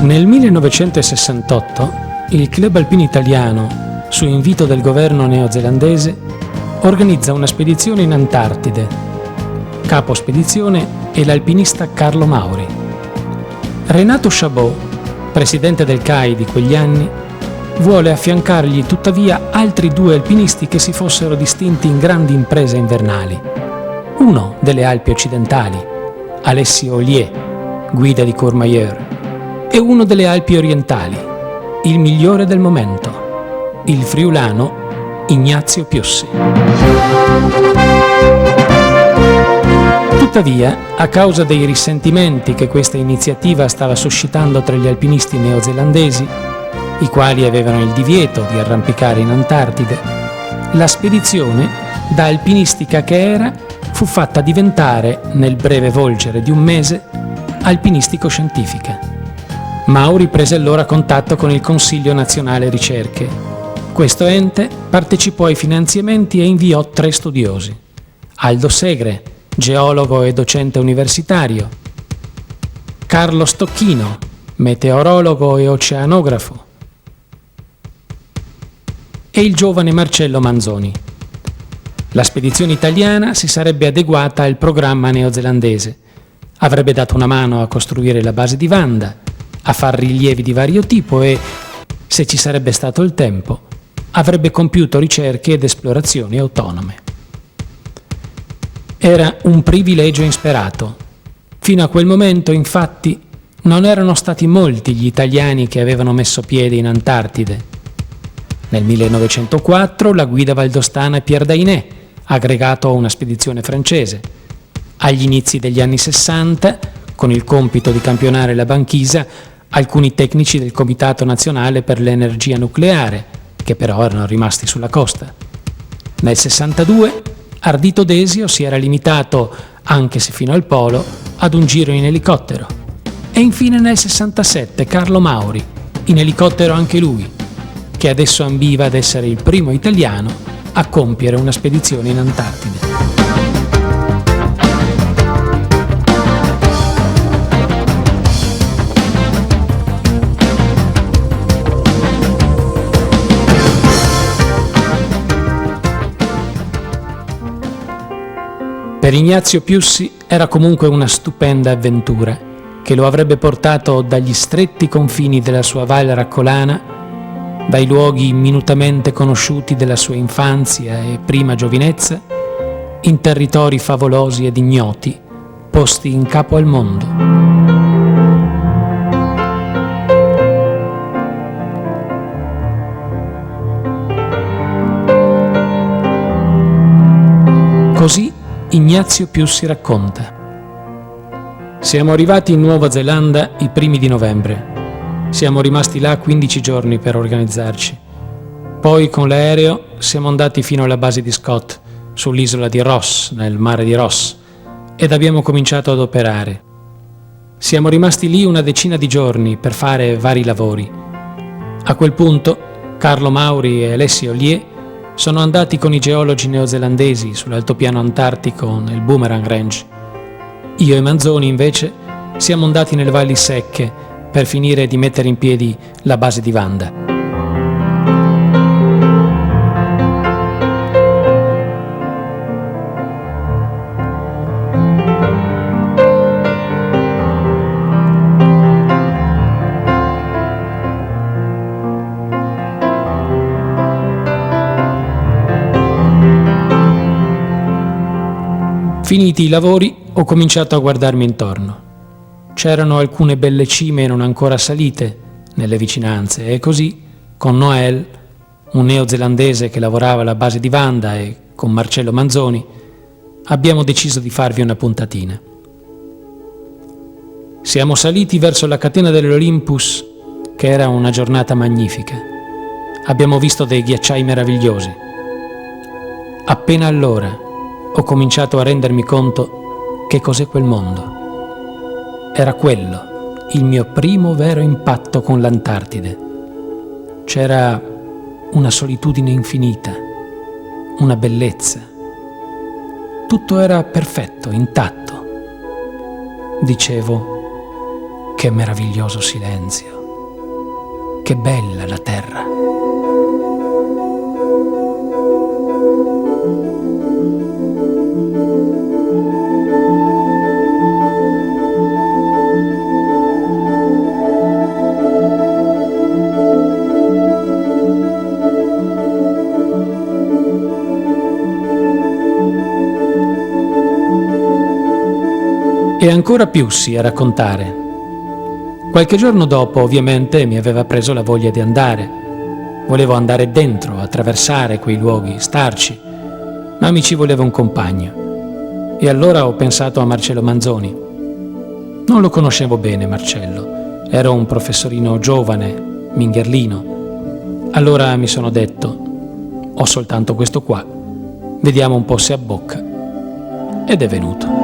Nel 1968 il Club Alpino Italiano, su invito del governo neozelandese, organizza una spedizione in Antartide. Capo spedizione è l'alpinista Carlo Mauri. Renato Chabot, presidente del CAI di quegli anni, vuole affiancargli tuttavia altri due alpinisti che si fossero distinti in grandi imprese invernali. Uno delle Alpi occidentali, Alessio Ollier, guida di Courmayeur, e uno delle Alpi orientali, il migliore del momento, il friulano Ignazio Piussi. Tuttavia, a causa dei risentimenti che questa iniziativa stava suscitando tra gli alpinisti neozelandesi, i quali avevano il divieto di arrampicare in Antartide, la spedizione, da alpinistica che era, fu fatta diventare, nel breve volgere di un mese, alpinistico-scientifica. Mauri prese allora contatto con il Consiglio Nazionale Ricerche. Questo ente partecipò ai finanziamenti e inviò 3 studiosi: Aldo Segre, geologo e docente universitario; Carlo Stocchino, meteorologo e oceanografo; e il giovane Marcello Manzoni. La spedizione italiana si sarebbe adeguata al programma neozelandese, avrebbe dato una mano a costruire la base di Vanda, a far rilievi di vario tipo e, se ci sarebbe stato il tempo, avrebbe compiuto ricerche ed esplorazioni autonome. Era un privilegio insperato. Fino a quel momento, infatti, non erano stati molti gli italiani che avevano messo piede in Antartide. Nel 1904 la guida valdostana Pierre Dainet, aggregato a una spedizione francese. Agli inizi degli anni 60, con il compito di campionare la banchisa, alcuni tecnici del Comitato Nazionale per l'Energia Nucleare, che però erano rimasti sulla costa. Nel 62 Ardito Desio si era limitato, anche se fino al polo, ad un giro in elicottero. E infine nel 67 Carlo Mauri, in elicottero anche lui, che adesso ambiva ad essere il primo italiano a compiere una spedizione in Antartide. Per Ignazio Piussi era comunque una stupenda avventura che lo avrebbe portato dagli stretti confini della sua Val Raccolana, dai luoghi minutamente conosciuti della sua infanzia e prima giovinezza, in territori favolosi ed ignoti, posti in capo al mondo. Così Ignazio Piussi racconta: siamo arrivati in Nuova Zelanda i primi di novembre. Siamo rimasti là 15 giorni per organizzarci. Poi con l'aereo siamo andati fino alla base di Scott, sull'isola di Ross, nel mare di Ross, ed abbiamo cominciato ad operare. Siamo rimasti lì una decina di giorni per fare vari lavori. A quel punto Carlo Mauri e Alessio Ollier sono andati con i geologi neozelandesi sull'altopiano antartico nel Boomerang Range. Io e Manzoni, invece, siamo andati nelle valli secche per finire di mettere in piedi la base di Vanda. Finiti i lavori, ho cominciato a guardarmi intorno. C'erano alcune belle cime non ancora salite nelle vicinanze e così, con Noel, un neozelandese che lavorava alla base di Vanda, e con Marcello Manzoni, abbiamo deciso di farvi una puntatina. Siamo saliti verso la catena dell'Olympus, che era una giornata magnifica. Abbiamo visto dei ghiacciai meravigliosi. Appena allora ho cominciato a rendermi conto che cos'è quel mondo. Era quello, il mio primo vero impatto con l'Antartide. C'era una solitudine infinita, una bellezza. Tutto era perfetto, intatto. Dicevo, Che meraviglioso silenzio. Che bella la terra. E ancora più sì a raccontare. Qualche giorno dopo, ovviamente, mi aveva preso la voglia di andare. Volevo andare dentro, attraversare quei luoghi, starci, ma mi ci voleva un compagno. E allora ho pensato a Marcello Manzoni. Non lo conoscevo bene, Marcello. Era un professorino giovane, mingherlino. Allora mi sono detto, ho soltanto questo qua, vediamo un po' se abbocca. Ed è venuto.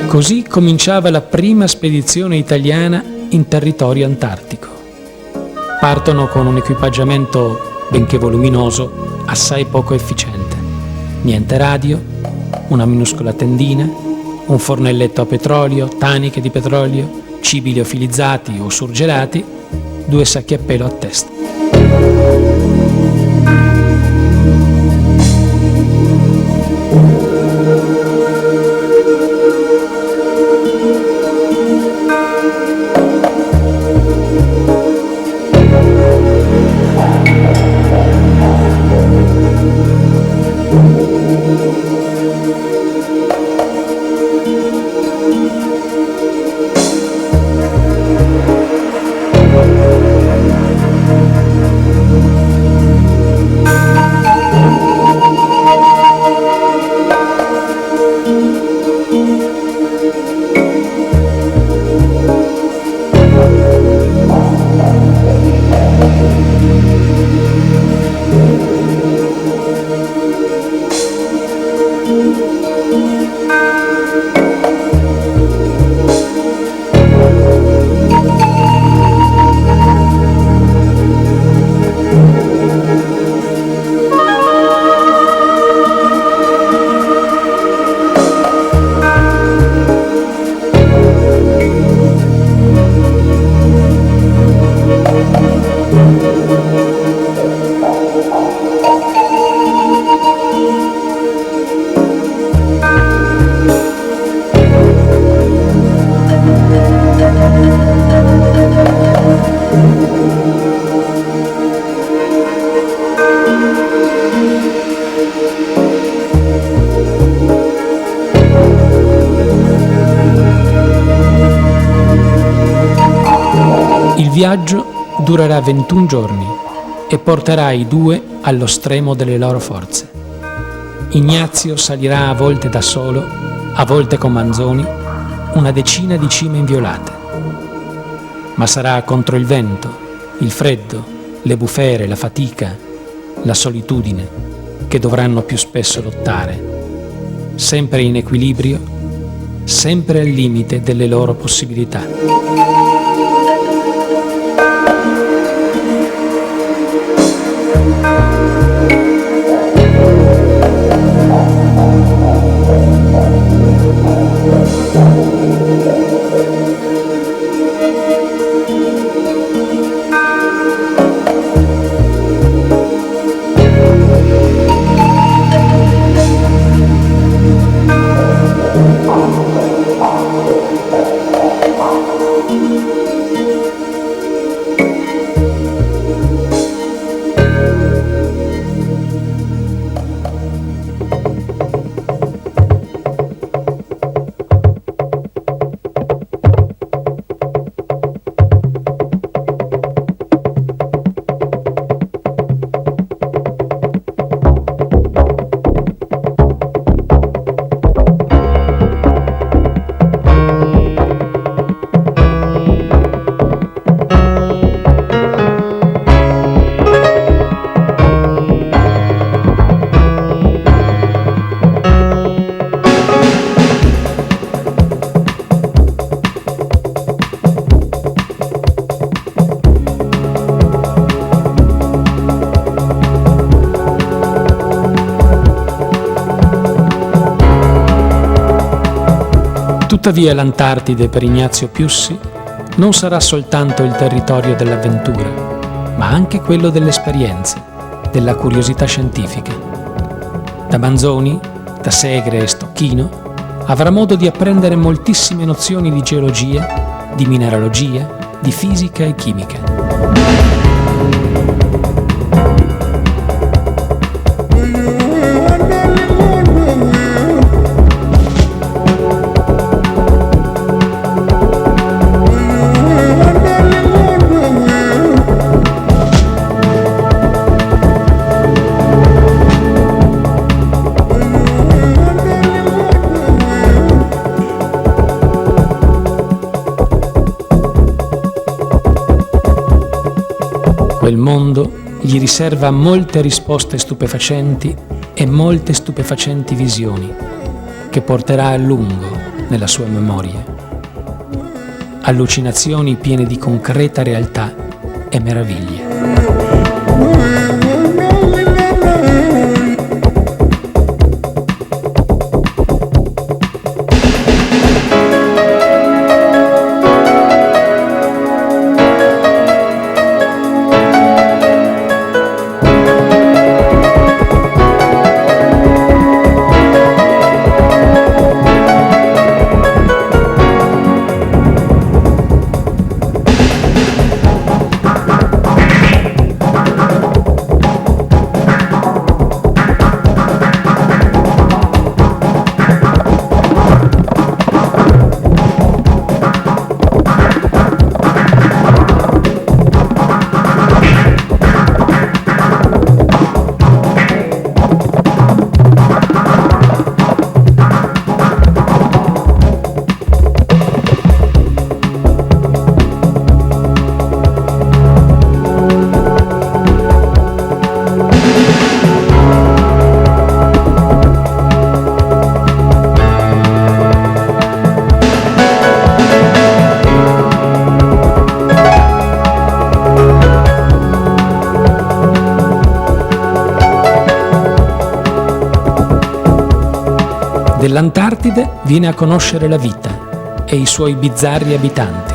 Così cominciava la prima spedizione italiana in territorio antartico. Partono con un equipaggiamento, benché voluminoso, assai poco efficiente. Niente radio, una minuscola tendina, un fornelletto a petrolio, taniche di petrolio, cibi liofilizzati o surgelati, 2 sacchi a pelo a testa. Il viaggio durerà 21 giorni e porterà i due allo stremo delle loro forze. Ignazio salirà a volte da solo, a volte con Manzoni, una decina di cime inviolate. Ma sarà contro il vento, il freddo, le bufere, la fatica, la solitudine che dovranno più spesso lottare, sempre in equilibrio, sempre al limite delle loro possibilità. Tuttavia l'Antartide per Ignazio Piussi non sarà soltanto il territorio dell'avventura, ma anche quello delle esperienze, della curiosità scientifica. Da Manzoni, da Segre e Stocchino avrà modo di apprendere moltissime nozioni di geologia, di mineralogia, di fisica e chimica. Quel mondo gli riserva molte risposte stupefacenti e molte stupefacenti visioni che porterà a lungo nella sua memoria. Allucinazioni piene di concreta realtà e meraviglie. Dell'Antartide viene a conoscere la vita e i suoi bizzarri abitanti.